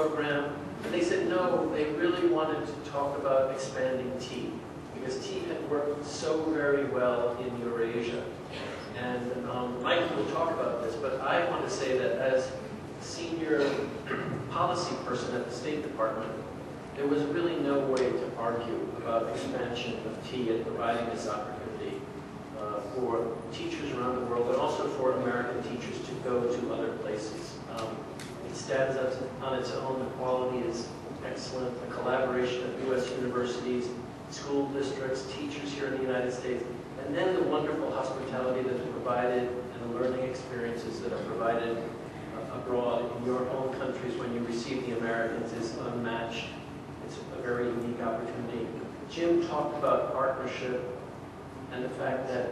program. And they said no, they really wanted to talk about expanding T, because T had worked so very well in Eurasia. And Mike will talk about this, but I want to say that as senior policy person at the State Department, there was really no way to argue about expansion of T and providing this opportunity for teachers around the world, and also for American teachers to go to other places. It stands up on its own. The quality is excellent. The collaboration of U.S. universities, school districts, teachers here in the United States, and then the wonderful hospitality that is provided and the learning experiences that are provided abroad in your own countries when you receive the Americans is unmatched. It's a very unique opportunity. Jim talked about partnership and the fact that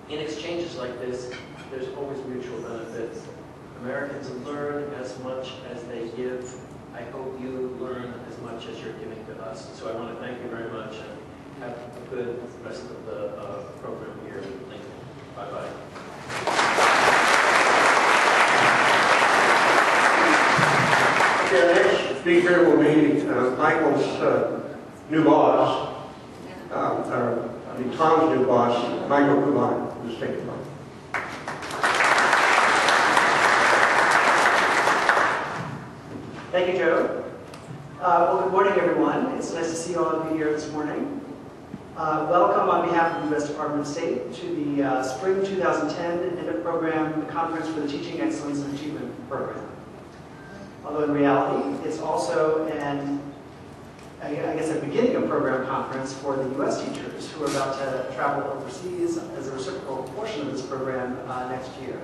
in exchanges like this, there's always mutual benefits. Americans learn as much as they give. I hope you learn as much as you're giving to us. So I want to thank you very much and have a good rest of the program here in Lincoln. Bye-bye. Okay, our next speaker will be Michael's new boss, Tom's new boss, Michael Kumar, the State Department. Thank you, Joe. Well, good morning, everyone. It's nice to see all of you here this morning. Welcome on behalf of the U.S. Department of State to the Spring 2010 End of Program Conference for the Teaching Excellence and Achievement Program. Although in reality, it's also I guess a beginning of program conference for the U.S. teachers who are about to travel overseas as a reciprocal portion of this program next year.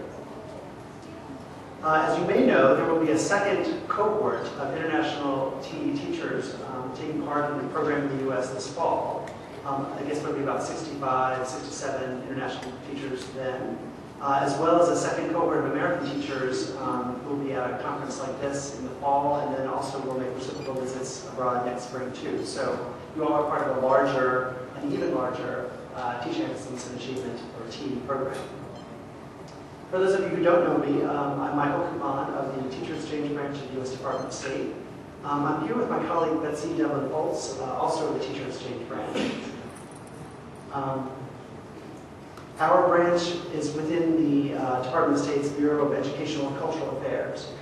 As you may know, there will be a second cohort of international TE teachers taking part in the program in the U.S. this fall. I guess there'll be about 65, 67 international teachers then, as well as a second cohort of American teachers who will be at a conference like this in the fall, and then also will make reciprocal visits abroad next spring too. So you all are part of a larger, and even larger, Teaching Excellence and Achievement, or TE program. For those of you who don't know me, I'm Michael Kuban of the Teacher Exchange Branch of the U.S. Department of State. I'm here with my colleague Betsy Devlin-Foltz, also of the Teacher Exchange Branch. Our branch is within the Department of State's Bureau of Educational and Cultural Affairs.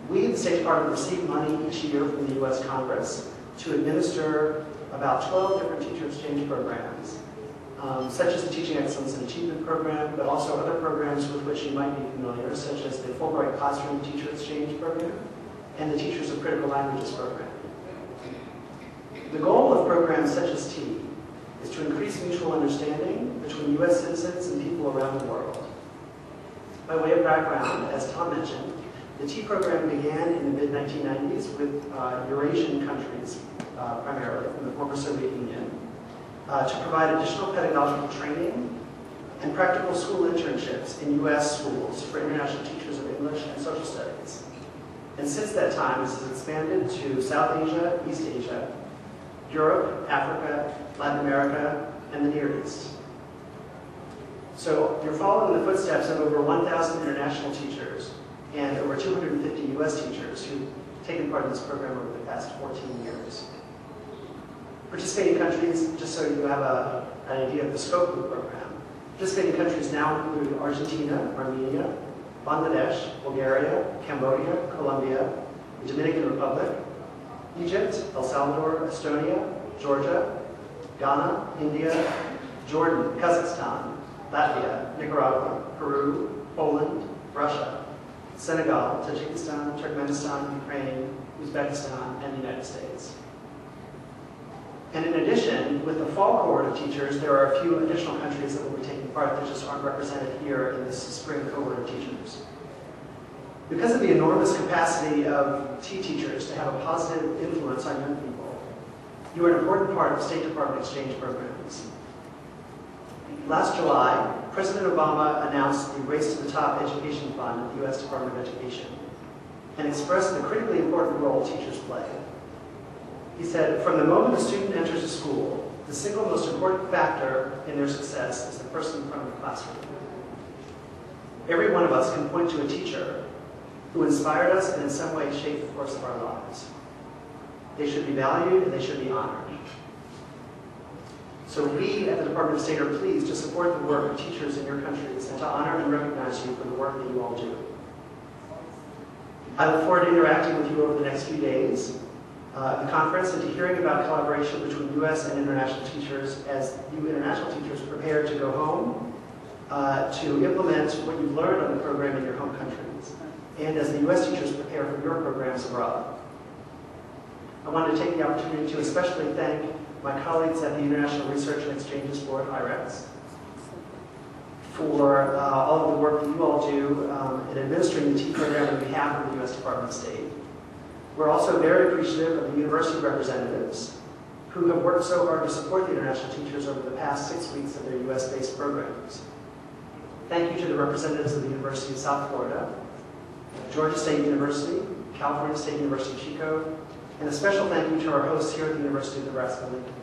We, the State Department, receive money each year from the U.S. Congress to administer about 12 different teacher exchange programs, such as the Teaching Excellence and Achievement Program, but also other programs with which you might be familiar, such as the Fulbright Classroom Teacher Exchange Program and the Teachers of Critical Languages Program. The goal of programs such as T is to increase mutual understanding between U.S. citizens and people around the world. By way of background, as Tom mentioned, the T program began in the mid-1990s with Eurasian countries, primarily from the former Soviet Union, to provide additional pedagogical training and practical school internships in U.S. schools for international teachers of English and social studies. And since that time, this has expanded to South Asia, East Asia, Europe, Africa, Latin America, and the Near East. So you're following the footsteps of over 1,000 international teachers and over 250 U.S. teachers who've taken part in this program over the past 14 years. Participating countries, just so you have an idea of the scope of the program, participating countries now include Argentina, Armenia, Bangladesh, Bulgaria, Cambodia, Colombia, the Dominican Republic, Egypt, El Salvador, Estonia, Georgia, Ghana, India, Jordan, Kazakhstan, Latvia, Nicaragua, Peru, Poland, Russia, Senegal, Tajikistan, Turkmenistan, Ukraine, Uzbekistan, and the United States. And in addition, with the fall cohort of teachers, there are a few additional countries that will be taking part that just aren't represented here in this spring cohort of teachers. Because of the enormous capacity of T teachers to have a positive influence on young people, you are an important part of State Department exchange programs. Last July, President Obama announced the Race to the Top Education Fund at the U.S. Department of Education and expressed the critically important role teachers play. He said, from the moment a student enters a school, the single most important factor in their success is the person in front of the classroom. Every one of us can point to a teacher who inspired us and in some way shaped the course of our lives. They should be valued and they should be honored. So we at the Department of State are pleased to support the work of teachers in your countries and to honor and recognize you for the work that you all do. I look forward to interacting with you over the next few days at the conference and to hearing about collaboration between U.S. and international teachers as you international teachers prepare to go home to implement what you've learned on the program in your home countries, and as the U.S. teachers prepare for your programs abroad. I wanted to take the opportunity to especially thank my colleagues at the International Research and Exchanges Board, IREX, for all of the work that you all do in administering the TEA program on behalf of the U.S. Department of State. We're also very appreciative of the university representatives who have worked so hard to support the international teachers over the past 6 weeks of their U.S.-based programs. Thank you to the representatives of the University of South Florida, Georgia State University, California State University Chico, and a special thank you to our hosts here at the University of Nebraska-Lincoln.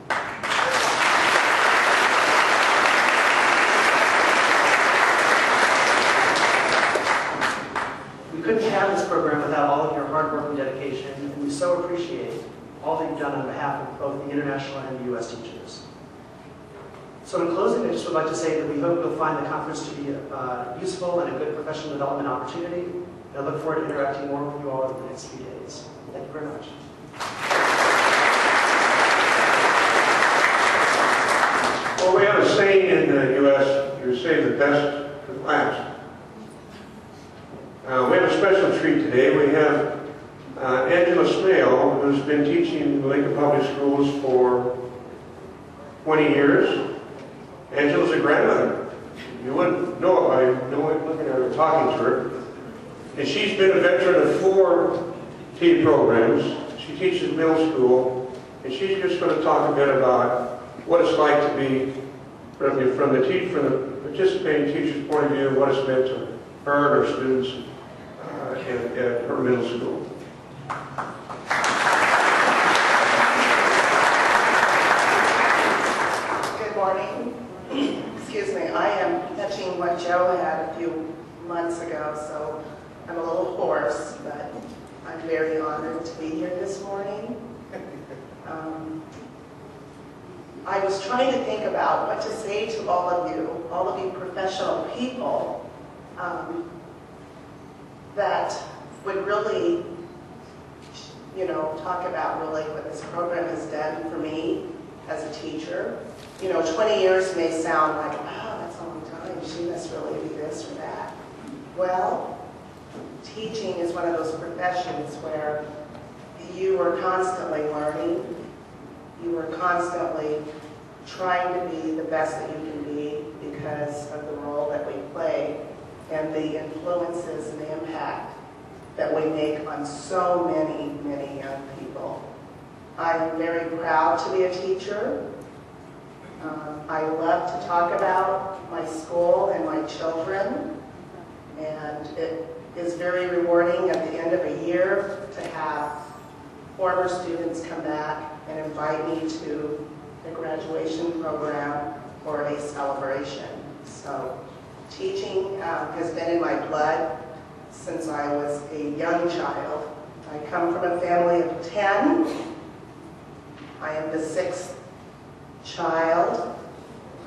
We couldn't have this program without all of your hard work and dedication, and we so appreciate all that you've done on behalf of both the international and the U.S. teachers. So in closing, I just would like to say that we hope you'll find the conference to be useful and a good professional development opportunity. And I look forward to interacting more with you all over the next few days. Thank you very much. Well, we have a saying in the U.S., you save the best for last. We have a special treat today. We have Angela Smale, who's been teaching in the Lincoln Public Schools for 20 years. Angela's a grandmother. You wouldn't know it by looking at her, talking to her. And she's been a veteran of 4 TEA programs. She teaches middle school, and she's just going to talk a bit about what it's like to be, from the participating teacher's point of view, what it's meant to her and her students at her middle school. Good morning. Excuse me, I am catching what Joe had a few months ago, so I'm a little hoarse, but I'm very honored to be here this morning. I was trying to think about what to say to all of you professional people, that would really, talk about really what this program has done for me as a teacher. 20 years may sound like, oh, that's a long time. She must really do this or that. Well, teaching is one of those professions where you are constantly learning. You are constantly trying to be the best that you can be because of the role that we play and the influences and the impact that we make on so many, many young people. I'm very proud to be a teacher. I love to talk about my school and my children, and it is very rewarding at the end of a year to have former students come back and invite me to the graduation program or a celebration. So teaching has been in my blood since I was a young child. I come from a family of 10. I am the 6th child,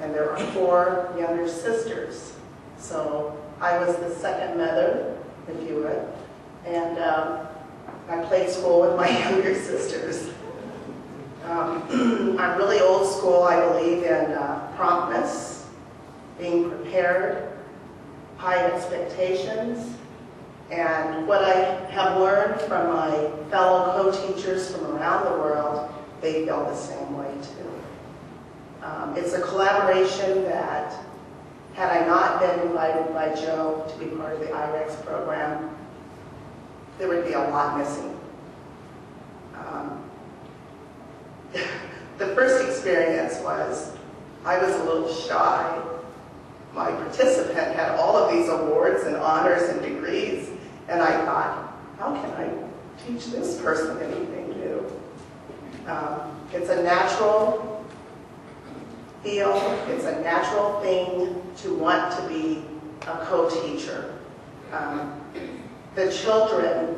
and there are 4 younger sisters. So I was the second mother, if you would, and I played school with my younger sisters. I'm really old school. I believe in promptness, being prepared, high expectations, and what I have learned from my fellow co-teachers from around the world, they feel the same way too. It's a collaboration that, had I not been invited by Joe to be part of the IREX program, there would be a lot missing. The first experience was, I was a little shy. My participant had all of these awards and honors and degrees, and I thought, how can I teach this person anything new? It's a natural feel, it's a natural thing to want to be a co-teacher. the children